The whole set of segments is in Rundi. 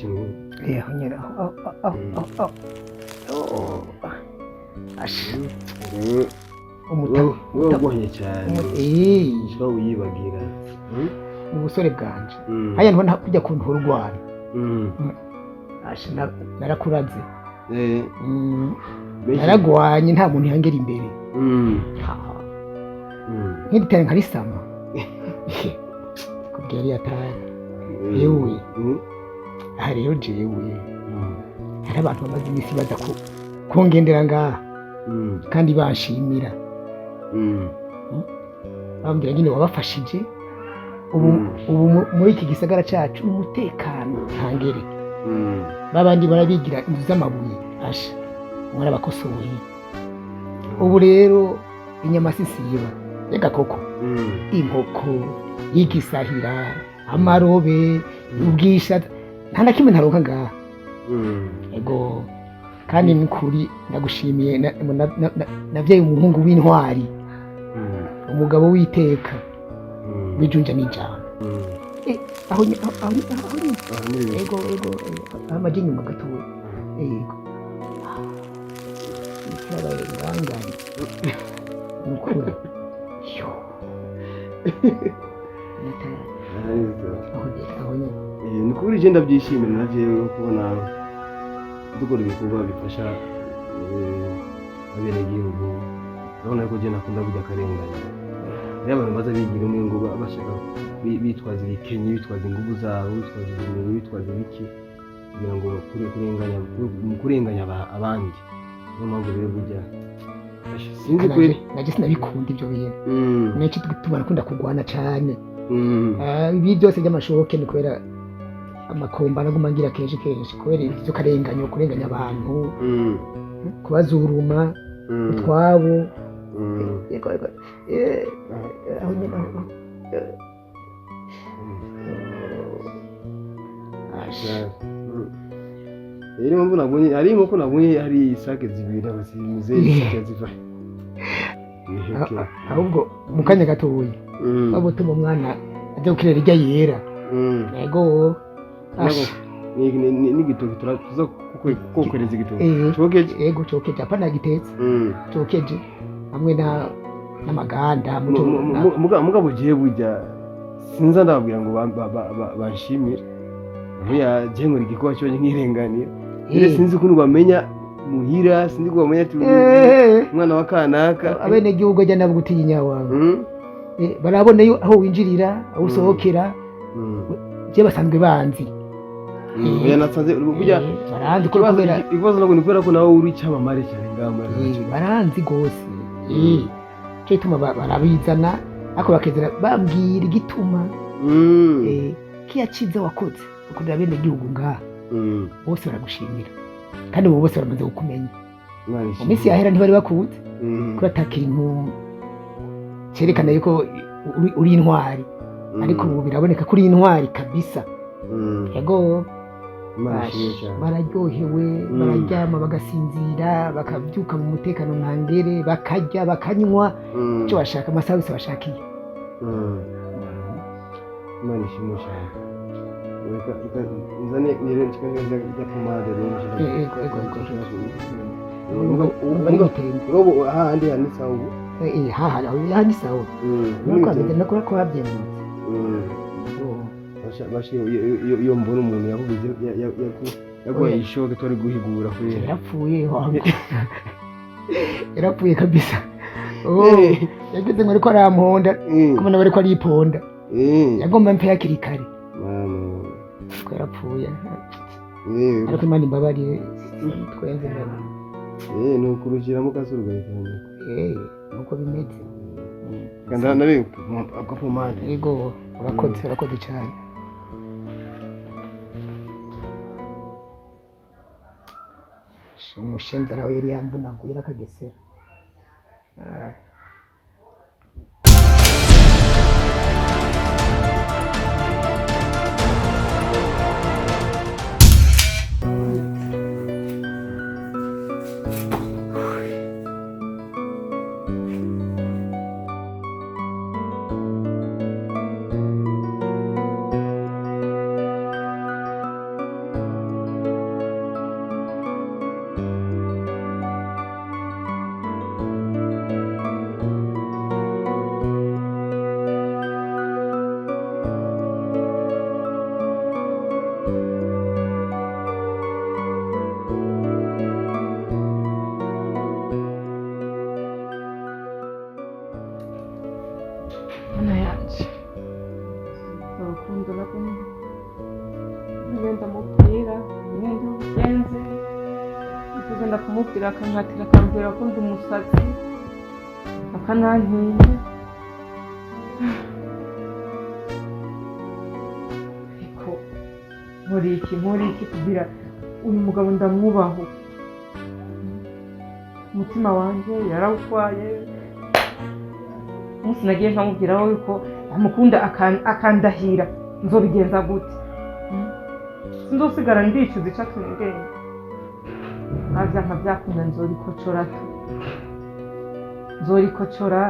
kintu nyine wowe cyane ushobora uyibagira mu busore bwanje haya ntibona kujya kuntu urwana narakuraze naragwanye nta muntu yangera imbere nk'igitare nkarisama kubwira yari yataye yewe aha rero jewe hari abantu bamaze iminsi baza kungendera ngaha kandi banshimira bambwira nyine wabafashije ubu muri iki gisagara cyacu umutekano ntangere babandi barabigira inzu z'amabuye asha mwarabakosoye ubu rero inyama sisiba y'agakoko inkoko y'igisahira amarobe ubwisha nta na kimwe ntaronka ngaha ego kandi n'ukuri ndagushimiye navyaye umuhungu w'intwari umugabo w'iteka bijunja n'ijambo aho ego amaje inyuma gatoya ego ikibaye nganganye nukuri yo nukuri je ndabyishimira navyewe kubona dukora ibikorwa bifasha abenegihugu urabona ko je nakunda kujya akarenganya rero abantu baza bigira umwe ngo bashaka bitwaza ibikenye bitwaza ingufu zabo bitwaza ibintu bitwaza ibiki kugira ngo kurenganya abandi niyo mpamvu rero burya sinzi kuri naje sinabikunda ibyo bintu n'iki tubana kunda kugwana cyane ibi byose by'amashoke ni kubera amakomba naguma ngira kenshi kubera ibyo kurenganya abantu kubazuruma utwabo rero mpamvu nabonye ari nk'uko nabonye hari isake zibiri abasimuze ziva ahubwo mu kanya gatoya abo tuma umwana ajya gukirera irya yera yego n'igitoki tuza kokereza igitoki cokeje yego cokeje apana gitetse cokeje hamwe n'amaganda mugabo gihe burya sinza ndababwira ngo banshimire vuya je ngo igikoba cyo nkirenganiye rero sinzi ukuntu bamenya muhira sinzi ko bamenya ati umwana wa kanaka abene gihugu ajya nabo gutinya wawe barabona aho winjirira aho usohokera je basanzwe banzi natsanze burya baranzi ko kubera ibibazo nabwo ni kubera ko nawe uri cyamamare cyane ngamba baranzi gose cyo ituma barabizana ako bakezera bambwira igituma kiyaciza wakoze ukunda bene gihugu ngaha bose baragushimira kandi bo bose baramaze kukumenya mu minsi yahera ntibari bakuze kuri atakintu cyerekana yuko uri intwari ariko ubu biraboneka kuri intwari kabisa yego bararyohewe bararyama bagasinzira bakabyuka mu mutekano ntangere bakarya bakanywa icyo bashaka amasaha yose bashakiye Imana ishimwe cyane nzane nire nshikanje ya pomade ubu ahandi handitse aho handitse aho nuko ko habyemutse bashi iyo mbona umuntu yavuze yaguye ishoke twari guhigura kuri yarapfuye kabisa yagize ngo ariko aramponda kubona bari ko ariponda yagomba mpe yakiri kare ko yarapfuye ariko Imana imbabarire twenze ndana nukurukiramo kasuru gahitanye nuko bimeze kandi nabe agapomade yego urakoze cyane umushenza nawe yari yambunaguye akagesera ngenda mubwira ngenda ugenze kugenda kumubwira akankatira akambwira ko ndi umusazi akanantinya ariko nkora iki kugira uyu mugabo ndamwubaho umutima wanje yarawutwaye umunsi nagiye nkamubwiraho yuko amukunda akandahira nzobigenza gute sinzosigara ndicuza icatumye ngenda avyanka vyakunda nzorikocora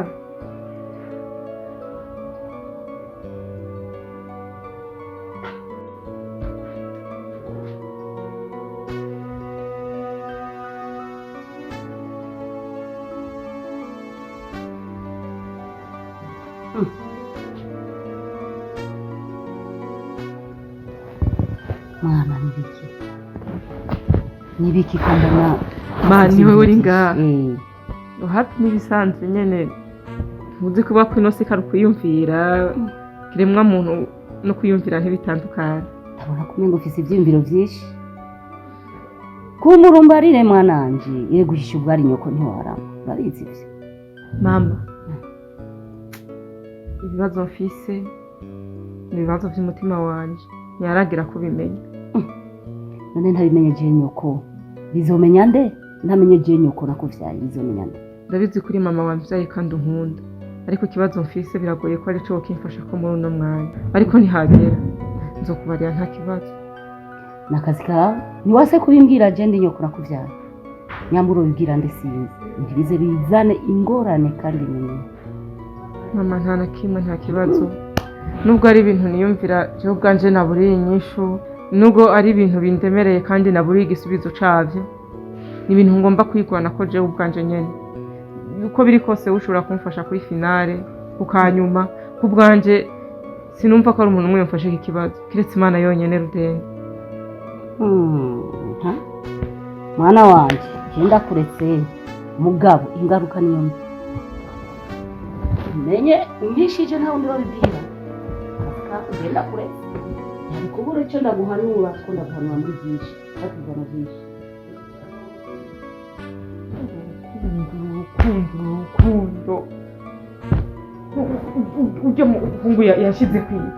mwana nibiki kandi na mani wewe uri ngaha hafi n'ibisanzwe nyene ntuzi kuba kwino si kari kwiyumvira kiremwa muntu no kwiyumvira ntibitandukanye ndabona kumenga ufise ivyiyumviro vyinshi kumurumbarire mwananje ire guhisha ubwari nyoko ntiwarama barizi ivyo mama ibibazo mfise ni ibibazo vy'umutima wanje ntiyaragira kubimenya none ntabimenye je nyoko bizomenya nde ntamenye je nyoko nakuvyaye bizomenya nde ndabizi kuri mama wamvyaye kandi unkunda ariko ikibazo mfise biragoye ko arico kimfasha ko muri uno mwanya ariko ntihagera nzokubarira nta kibazo nakazi kawe ntiwase kubimbwira je ndi nyoko nakuvyaye nyambura ubibwira nde sinzi ntibize bizane ingorane kandi nini mama nta na kimwe nta kibazo nubwo ari ibintu niyumvira je ubwanje naburiye inyishu nubwo ari ibintu bindemereye kandi naburiye igisubizo cavyo ni ibintu ngomba kwigwana ko je ubwanje nyene uko biri kose ushobora kumfasha kuri finale ukanyuma kubwanje sinumva ko ari umuntu umwe yamfashe iki kibazo kiretse Imana yonyene Rudende. Mwana wanje genda kuretse mugabo ingaruka niyo mbi menye umpishije nta wundi babibwira genda kuretse kubura icyo ndaguhanura ko ndaguhanura muri byinshi batuzana byinshi urukundo ujya mu bukungu yashyize kwiye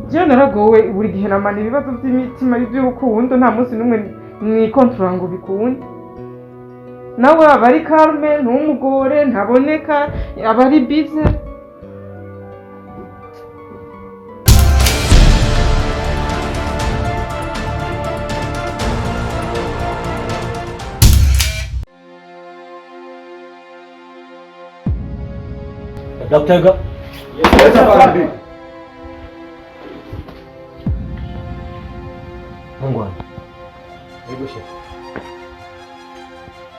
jewe naragowe buri gihe namana ibibazo by'imitima by'urukundo nta munsi n'umwe nikontorora ngo bikunde nawe aba ari calme ntumugore ntaboneka aba ari bize Dr. Ga. Yes, sir. Mungwana. Ego chef.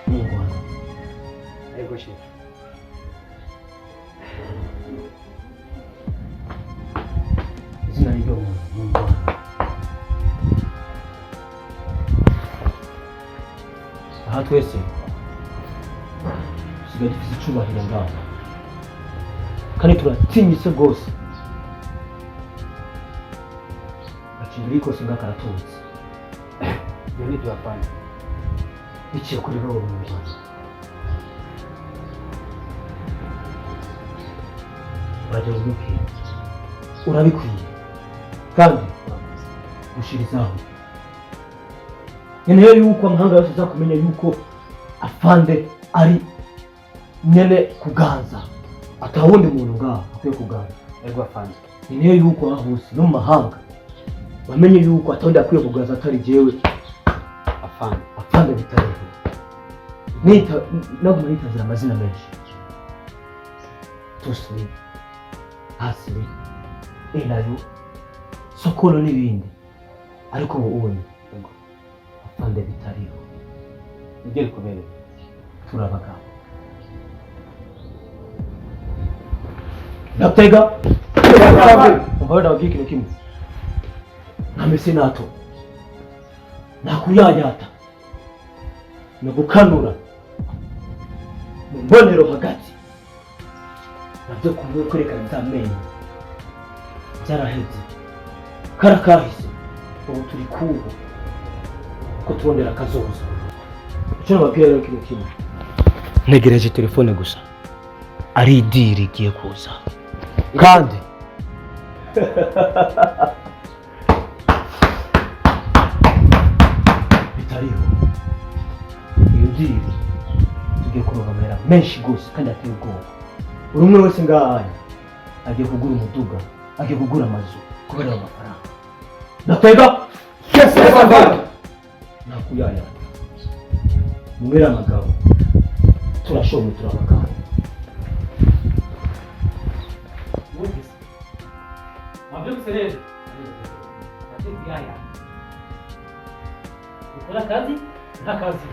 Mungwana. Ego chef. Izina ryo Mungwana. Aha twese sigaye dufite icubahiro ngaho kandi turatinyitse rwose gaciro rikose ngakaratutse ibyo ni ibyo apana biciye kuri roho mu Rwanda urajya ubikwiye urabikwiye kandi gushirizaho nkeneye yuko amahanga yose azakumenya yuko afande ari nyene kuganza atawundi muntu ngaho akwiye kuganza. Ego afande. Nkeneye yuko aho hose no mu mahanga bamenye yuko atawundi akwiye kuganza atari jewe afande bitariho nita naguma nitazira amazina menshi Tosli Asli Elayo Sokolo n'ibindi ariko ubu afande bitariho Nigeri kubere turabaga Naptega Mbona ndababwira ikintu kimwe ntamese nato nakuyayata no gukanura mu mbonero hagati navyo kumwe kwerekana izamenyo byaraheze karakahise ubu turi kubu ko turondera akazoza icyo nababwira rero kino kimwe ntegereje telefone gusa ari idiri igiye kuza kandi bitariho iyo diri tugiye kuronka amahera menshi gose kandi ateye ubwoba buri umwe wese ngaha agiye kugura umuduga agiye kugura amazu kubera ayo mafaranga natwega nakuyaya mubere amagabo turashomye turabagabo wabyutse rero nakuyaya ukora akazi nta kazi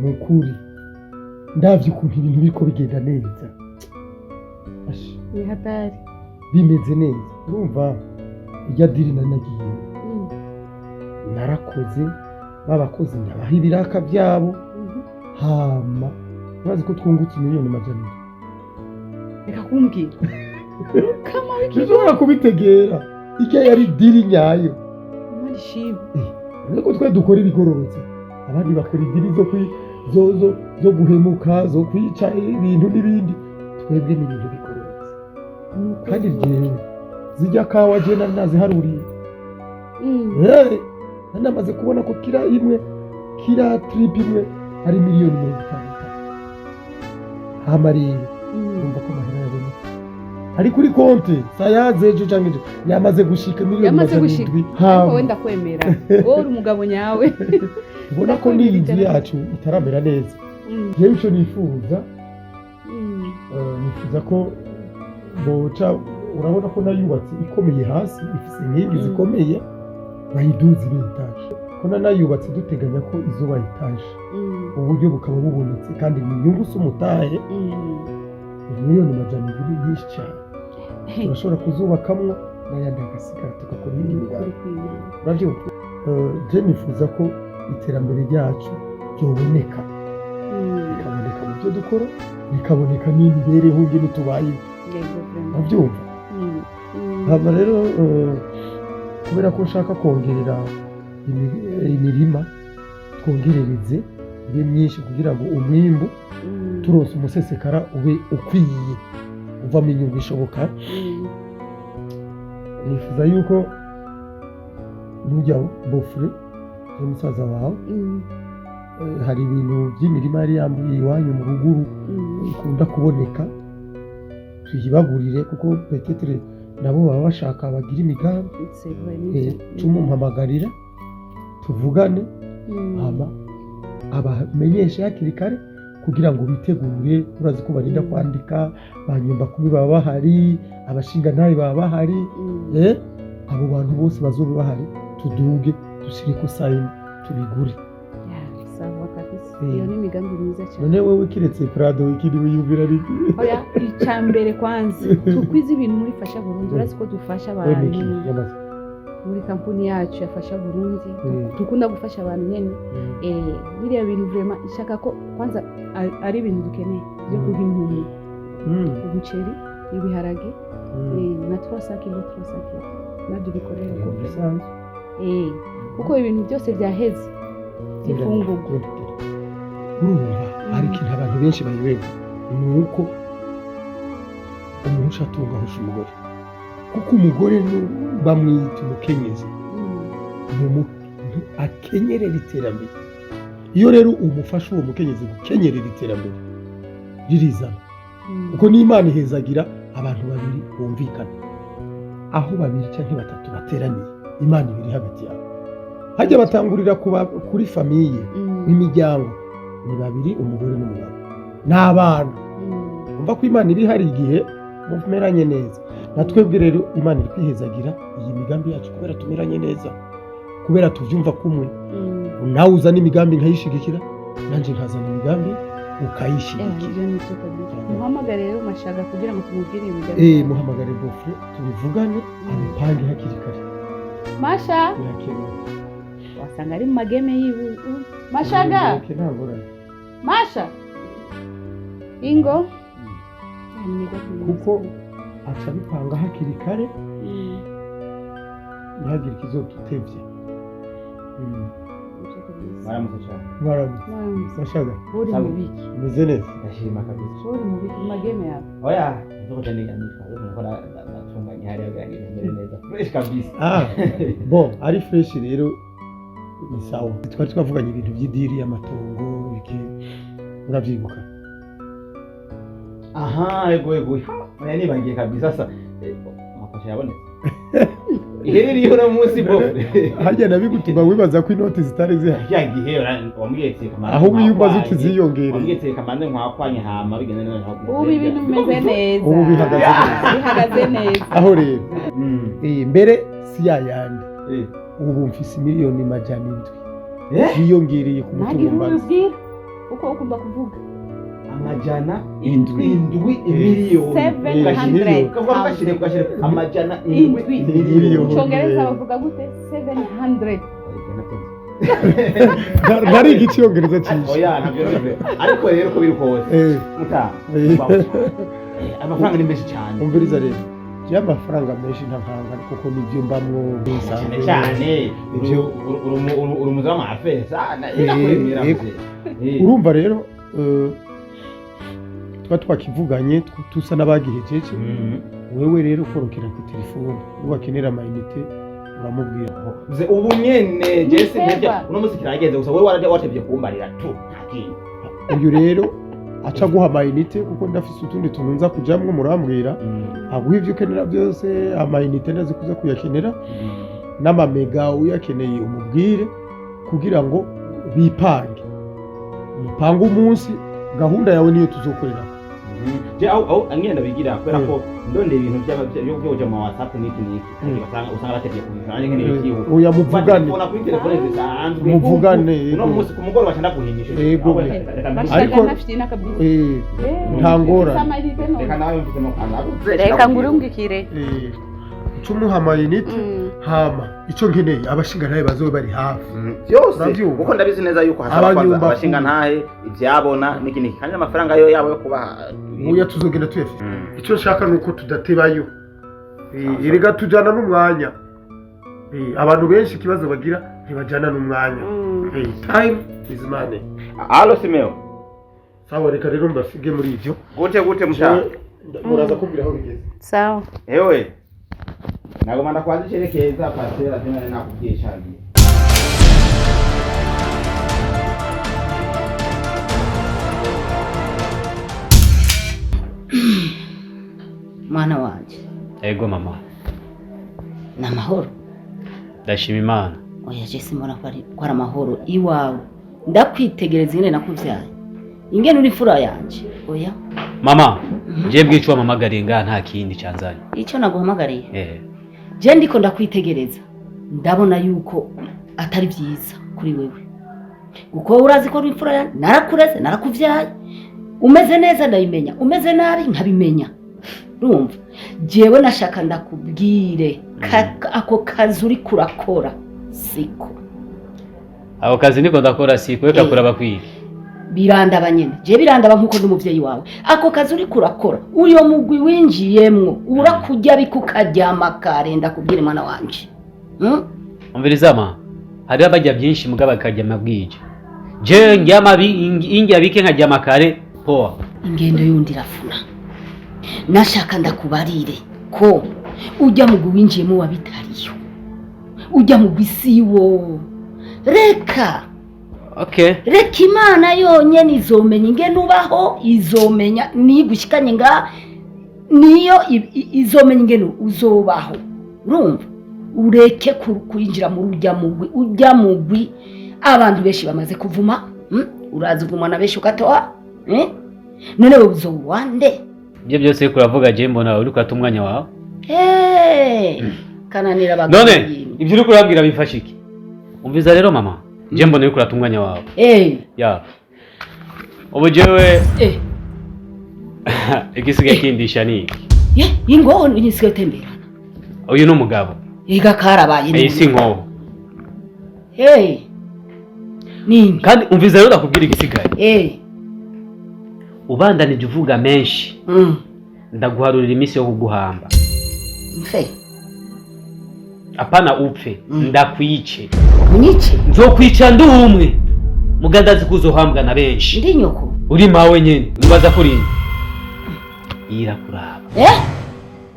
nukuri ndavye ukuntu ibintu biriko bigenda neza ni hatari bimeze neza urumva irya diri nari nagiye narakoze babakozi ndabaha ibiraka byabo hama urazi ko twungutse miliyoni amajana reka kumbwira ntushobora kubitegera irya yari diri nyayo imana ishimwe ureko twe dukora ibigororotse abandi bakora idiri zo guhemuka zo kwica ibintu n'ibindi twebwe n'ibintu bigororotse kandi ryewe zijya kawa je nari naziharuriye namaze kubona ko kira trip imwe ari miliyoni 50 hama rero urumva ko amahera yabonetse ari kuri konti sayaze ejo canke ejo yamaze gushika miliyoni 700 hama wenda kwemera wowe uri umugabo nyawe ubona ko n'iyi nzu yacu itaramera neza yewe ico nifuza nifuza ko boca urabona ko nayubatse ikomeye hasi ifise inkingi zikomeye bayiduze etaje ko nanayubatse duteganya ko izuba etaje uburyo bukaba bubonetse kandi ni inyungu s'umutahe miliyoni 200 nyinshi cyane turashobora kuzubakamwo n'ayandi agasigara tugakora iyindi migambi uravyumva je nifuza ko iterambere ryacu ryoboneka rikaboneka mu byo dukora rikaboneka n'imibereho ngene tubayeho uravyumva hama rero kubera ko nshaka kongerera imirima twongerereze ibe myinshi kugira ngo umwimbu turonse umusesekara ube ukwiye uvamo inyungu ishoboka nifuza yuko nujya bofure y'umusaza wawe hari ibintu by'imirima yari yambuye iwanyu mu ruguru ikunda kuboneka tuyibagurire kuko petetre nabo baba bashaka bagira imigambi tumumpamagarira tuvugane hama abamenyeshe hakiri kare kugira ngo bitegure urazi ko barinda kwandika banyumba kumi baba bahari abashinga ntaye baba bahari abo bantu bose bazobe bahari tuduge dushiriko sayini tubigure sawa kabisa iyo ni imigambi myiza cyane none wewe kiretse Prado ikiri wiyumvira riki oya icambere kwanza tukwiza ibintu muri fasha Burundi urazi ko dufasha abantu muri kampuni yacu yafasha Burundi dukunda gufasha abantu nyene biriya bintu vraiment ishaka ko kwanza ari ibintu dukeneye byo kuha impumu umuceri ibiharage na 300 kilo nabyo bikorera ko bisanzwe kuko ibintu byose byaheze ifungurwa urumva hari ikintu abantu benshi bayiwega ni uko umuntu atungahusha umugore kuko umugore bamwita umukenyezi akenyerera iterambere iyo rero umufasha uwo mukenyezi gukenyerera iterambere ririzana kuko n'Imana ihezagira abantu babiri bumvikana aho babiri cyangwa batatu bateraniye Imana ibiri hagati yabo hajya batangurira kuri famiye imiryango ni babiri umugore n'umugabo n'abana umva ko Imana iri hari igihe mumeranye neza natwebwe rero Imana iri kwihezagira iyi migambi yacu kubera tumeranye neza kubera tuvyumva kumwe nawe uzana imigambi nkayishigikira nanje nkazana imigambi ukayishigikira muhamagare rero mashaga kugira ngo tumubwire imigambi muhamagare bofre tubivugane abipange hakiri kare Masha wasanga ari mu mageme yiwe. Mashaga Masha Ingo kuko aca bipanga hakiri kare ntihagire ikizodutevye. Mwaramutse cyane. Mwaramutse. Mashaga uri mu biki? umeze neza? Ndashima kabisa. Uri mu biki mageme yawe? Oya, nzo cyane yandika. Nkora natunganya hari yaganira neza. Fresh kabisa. Bon, ari fresh rero ni sawa. Twari twavuganye ibintu by'idiri y'amatongo iki urabyibuka? Aha, ego. Oya nibagiye kabisa sasa. Makosha yabonetse. Ihereri yo munsi bo. Hajya nabigutuma wibaza ko inoti zitari zihari. Yagihe wambwiye kamande. Aho wiyumbaza utiziyongere. Wambwiye kamande nkwakwanye hama bigenda neza. Ubu ibintu bimeze neza. Ubu bihagaze neza. Aho rero. Mbere si yayandi. Ubu mfise miliyoni majana indwi. Yiyongereye ku mutungo mbanza. Uko ukunda kuvuga. Amajana indwi miliyoni 700. Kashire amajana indwi miliyoni. Cyongereza bavuga gute? 700. Ntari igiciyongereza cyinshi. Oya nabyo ariko rero ko biri kose. Muta. Amafaranga ni menshi cyane. Umviriza rero. Ya mafaranga menshi ntankanga kuko nibyo mbamwo bisanzwe cyane. Ibyo urumuza w'amafesa ndakwemera. Urumva rero twakivuganye tusa n'abagihejeje. Wewe rero ukorokera ku telefone ubakenera amayinite uramubwira ubu nyene Jesse ntibya uno musi kirageze gusa wewe waraje watebye kumbarira tu ntakindi. Uyu rero aca guha amayinite kuko ndafise utundi tununza kujamwe murambwira aguha ibyo ukenera byose. Amayinite nazi kuza kuyakenera n'amamega uyakeneye umubwire kugira ngo bipange mupange umunsi gahunda yawe niyo tuzokorera. Je au angenda bigira kubera ko ndonde ibintu byo mu WhatsApp niki usanga bategeye kubijanye nkene bikiwe. Oya muvugane. Ubona kuri telefone zisanzwe. Muvugane. Uno munsi ku mugoro bacanda guhinyisha. Ariko nafite nakabisa. Ntangora. Reka nawe mfitemo anago. Reka ngurungikire. Cumuha amayinite hama icyo nkeneye abashinga ntahe bazobe bari hafi byose kuko ndabizi neza yuko hasaba abashinga ntahe ibyabona n'ikindi kandi amafaranga yo yabo yo kubaha uya tuzogenda tuyafite. Icyo nshaka nuko tudatebayo erega tujana n'umwanya. Abantu benshi kibazo bagira ntibajana n'umwanya. Time is money. Allo Simeo. Sawa reka rero mbasige muri ivyo. Gute mushaka. Muraza kumbira aho bigeze. Sawa. Ewe. Nagomanda kwanzisherekeza pasera tena nakubwiye cyane. Mwana wanje. Ego mama. Namahoro. Ndashima Imana. Oya Jesse mbona ko ari amahoro iwawe. Ndakwitegereza ingene nakuvyaye. Ingene uri fura yanje. Oya. Mama, je bwicwa mamagariye nga nta kindi cyanzanye. Icyo naguhamagariye. Je ndiko ndakwitegereza. Ndabona yuko atari byiza kuri wewe. Uko urazi ko uri fura yanje, narakureze, narakuvyaye. Umeze neza ndayimenya, umeze nabi nkabimenya. Urumva? Jewe nashaka ndakubwire ako kazi uri kurakora siko. Ako kazi niko ndakora siko reka kuraba kwiri. Birandaba nyene. Je birandaba nkuko ndi muvyeyi wawe. Ako kazi uri kurakora. Uyo mugwi winjiyemwo urakujya bikukaryama kare ndakubwire mwana wanje. Umviriza ma. Hari abajya byinshi mugaba karyama bwije. Je ngyama ingi abike nkaryama kare poa. Ingendo yundi rafuna. Nashaka ndakubarire ko ujya mugwi winjiyemwo wabitariyo. Ujya mugwi siwo. Reka. Okay. Reka Imana yonyene izomenya ingene ubaho, izomenya nigushikanye nga niyo izomenya ingene uzobaho. Urumva? Ureke kwinjira muri ujya mugwi abantu benshi bamaze kuvuma. Urazi uvuma na benshi ukatoa? None we uzowande? Ibyo byose kuravuga je mbona uri kwata umwanya wawe. Kananira abagabo. None ibyo uri kurabwira bifasha iki? Umviza rero mama. Je mbona uri kurata umwanya wawe. Ya. Ubu jewe igisigaye kindisha ni. Ingo nisigaye temberana. Uyu n'umugabo. ega karabaye iyi si nkoho hey nini kandi umviza rero ndakubwira igisigaye ubandanije uvuga menshi ndaguharurira iminsi yo kuguhamba mfe apana upfe ndakwice unyice nzokwica ndi umwe mugandazi kuzohambwa na benshi ndi nyoko uri mawe nyene umubaza kuri irakuraba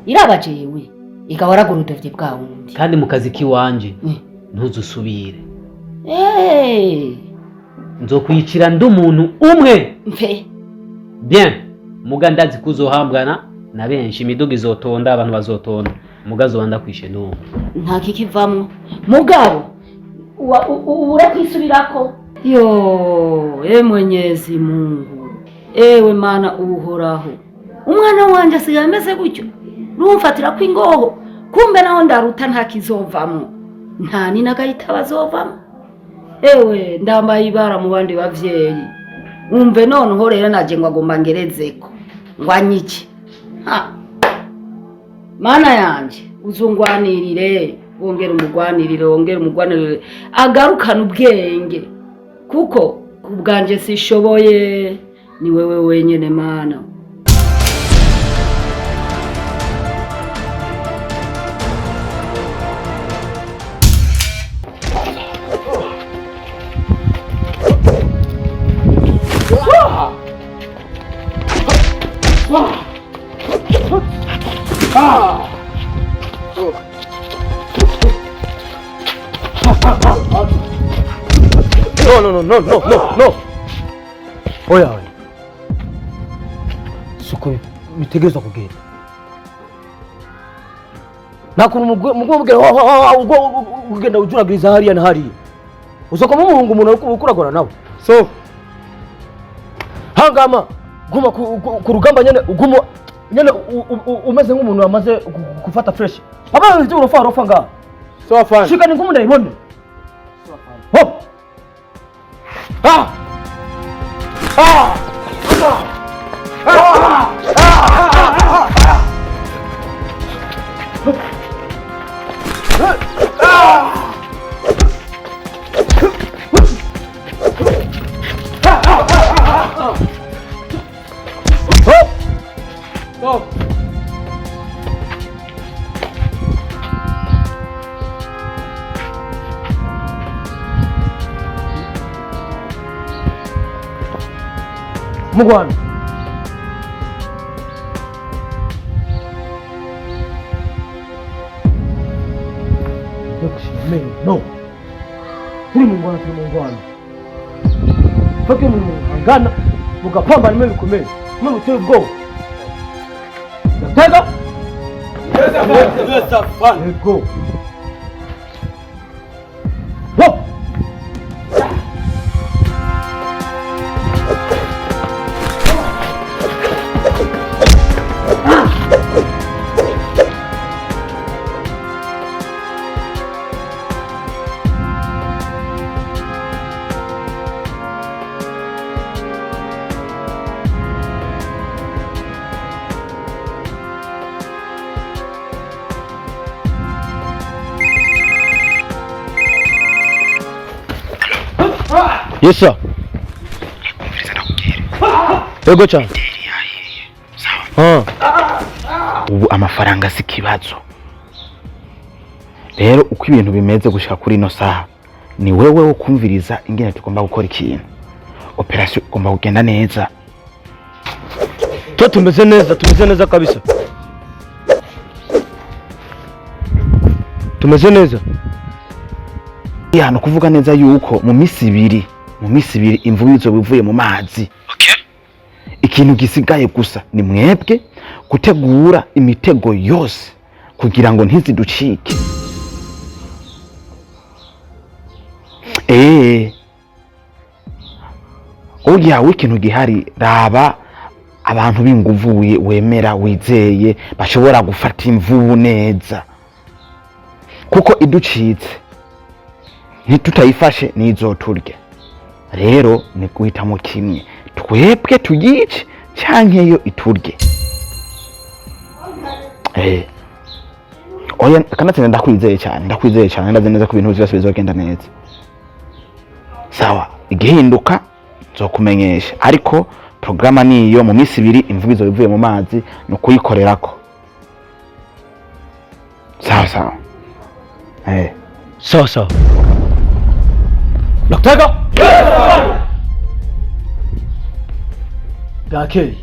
iraba jewe ikawaraguruda vye bwa wundi kandi mu kazi kiwanje ntuzusubire nzokwicira ndi umuntu umwe mfe bien mugandazi kuzohambwana na benshi imiduga izotonda abantu bazotonda mugazo wanda kwishe n'umwe nta kikivamwo mugabo urakwisubirako yo Mwenyezi Mungu ewe mana uhoraho umwana wanje asigaye ameze gutyo rumfatira ko ingoho kumbe naho ndaruta nta kizovamwo nta ni nagahita bazovamwo ewe ndambaye ibara mu bandi bavyeyi umve noneho rero naje ngo agomba ngerezeko ngwanyiki mana yanje uzungwanirire wongera umugwanirire agarukana ubwenge kuko kubwanje sishoboye ni wewe wenyene mana No. Oya. Suko bitegerezwa kugenda. Nakuru mugombe ugenda ujuragiriza hariya na hariya. Uzokoma umuhungu umuntu ukuragora nawe. So hangama guma ku rugamba nyene uguma nyene umeze nk'umuntu wamaze gufata fresh. Aba ivyo urofa nga. So afana. Shika ni ngumu ndayibone. So afana. Hop. Mugwana no turi mungwana fake mungana mugapamba nimwe bikomeye mwe muteye ubwoba natega yes fun go hop Yes sir. Ego cha. Ubu amafaranga si kibazo. Rero uko ibintu bimeze gushika kuri no saha ni wewe wo kumviriza ingene tugomba gukora ikintu. Operation igomba kugenda neza. Tumeze neza kabisa. Tumeze neza. Hano kuvuga neza yuko mu misi ibiri imvubu izo bivuye mu mazi. Okay. Ikintu gisigaye gusa ni mwebwe gutegura imitego yose kugira ngo ntiziducike. Oya w'ikintu gihari raba abantu b'inguvu wemera wizeye bashobora gufata imvubu neza. Kuko iducitse ntitutayifashe nizoturya. Rero ni guhitamo kimwe twebwe tuyice canke yo iturye. oya kanatsinda ndakwizeye cyane ndazi neza ko ibintu byose bizogenda neza. Sawa, igihinduka nzokumenyesha, ariko programa niyo mu minsi 2 imvugo izobivuye mu mazi no kuyikorerako. Sawa. Sawa. Nakutaka? Gakeye.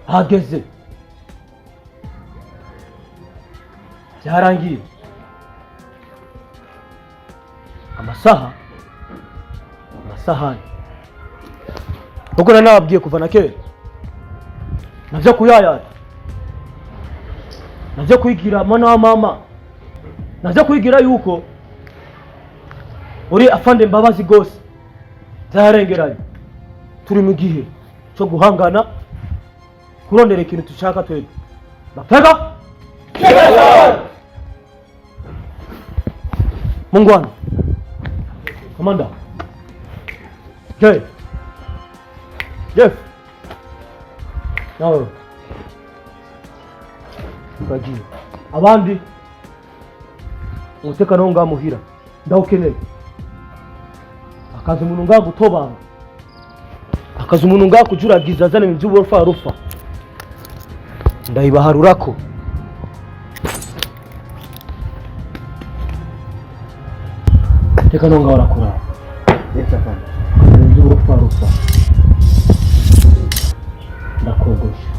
Hageze. Byarangiye. Amasahani. Uko nababwiye kuva na kera. Navyo kuyaya. Navyo kwigira mwana wa mama. Navyo kwigira yuko uri afande Mbabazi gose. Zarengeranye. Turi mu gihe cyo guhangana kurondera ikintu tushaka twebwe. Nakutaka? Mungwana. Komanda. Jeff. Nawe. Bagiye. Abandi umutekano ngaha muhira ndawukeneye. Akazi umuntu ngaha gutobanga. Akazi umuntu ngaha kujuragiza azana ibintu by'uburufa. Ndayibaharurako. Tekano ngaha urakura. Yes afande. Ibintu by'uburufa. Ndakogosha.